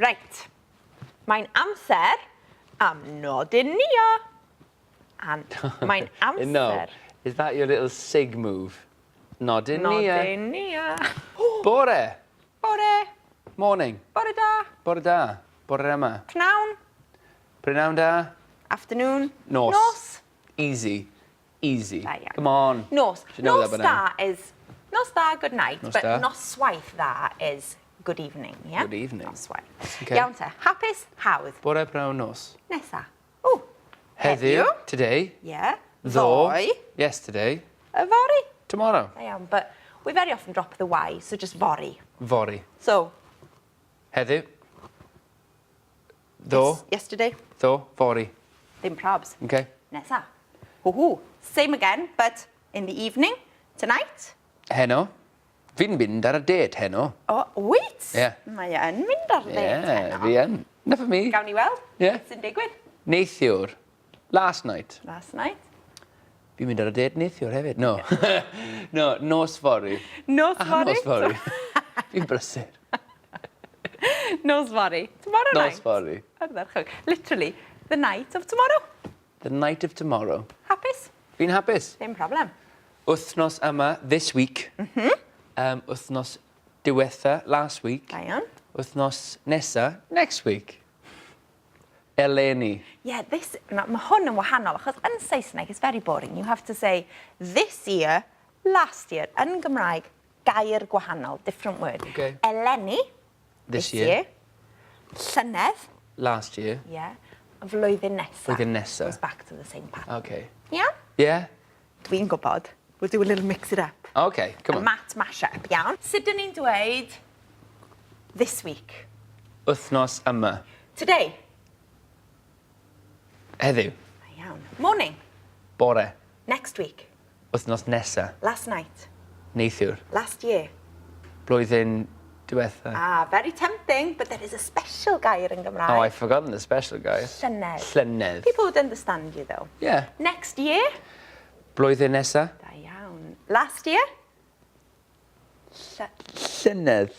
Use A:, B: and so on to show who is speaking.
A: Right. Mae'n amser am nodyn Nia. And mae'n amser...
B: No. Is that your little sig move? Nodyn Nia.
A: Nodyn Nia.
B: Bore.
A: Bore.
B: Morning.
A: Bore da.
B: Bore da. Bore yma.
A: Prynawn.
B: Prynawn da.
A: Afternoon.
B: Nos.
A: Nos.
B: Easy. Easy.
A: Da iawn.
B: Come on.
A: Nos.
B: Should know
A: Nos
B: that by
A: da
B: now.
A: is... Nos da, good night.
B: Nos
A: but
B: da.
A: noswaith da is good evening, yeah?
B: Good evening.
A: Noswaith.
B: Okay.
A: Iawn te. Hapus, hawdd.
B: Bore prynawn nos.
A: Nesa. Ooh.
B: Heddiw. Today.
A: Yeah.
B: Ddo.
A: Ddoe.
B: Yesterday.
A: Yfory.
B: Tomorrow.
A: Da iawn, but we very often drop the Y, so just fory.
B: Fori.
A: So,
B: Heddiw. Ddo.
A: yesterday,
B: Ddo. Fori.
A: ddim probs.
B: Okay.
A: Nesa. Hoo-hoo. Same again, but in the evening, tonight.
B: Heno. Fi'n mynd ar y date heno.
A: Oh, wait.
B: Yeah.
A: Mae yn mynd ar ddet
B: Yeah,
A: heno.
B: fi yn. Enough of me.
A: Gawn ni weld.
B: Yeah.
A: Sy'n digwydd.
B: Neithiwr. Last night.
A: Last night.
B: Fi'n mynd ar y date neithiwr hefyd. No. No, nos fori.
A: Nos fory.
B: Nos fori. Fi'n brysur.
A: Nos fory. Tomorrow night.
B: Nos fori.
A: Ardderchog. Literally, the night of tomorrow.
B: The night of tomorrow.
A: Hapus?
B: Fi'n hapus.
A: Ddim problem.
B: Wythnos yma, this week. Wythnos diwetha, last week.
A: Da iawn.
B: Wythnos nesa, next week. Eleni.
A: Yeah, this, mae hwn yn wahanol, achos yn Saesneg, it's very boring. You have to say this year, last year. Yn Gymraeg, gair gwahanol, different word.
B: Okay.
A: Eleni,
B: This year.
A: Llynedd,
B: Last year.
A: yeah. Flwyddyn nesa.
B: Flwyddyn nesa.
A: Goes back to the same pattern.
B: Okay.
A: Yeah?
B: Yeah?
A: Dwi'n gwybod. We'll do a little mix it up.
B: Okay, come
A: A
B: on.
A: mat mash-up, iawn. Sut dyn ni'n dweud this week?
B: Wythnos yma.
A: Today.
B: Heddiw.
A: Iawn. Morning.
B: Bore.
A: Next week.
B: Wythnos nesa.
A: Last night.
B: Neithiwr.
A: Last year.
B: Blwyddyn diwetha.
A: Ah, very tempting, but there is a special gair in Gymraeg.
B: Oh, I've forgotten the special, guys.
A: Llynedd.
B: Llynedd.
A: People would understand you, though.
B: Yeah.
A: Next year.
B: Blwyddyn nesa.
A: Da iawn. Last year.
B: Llynedd.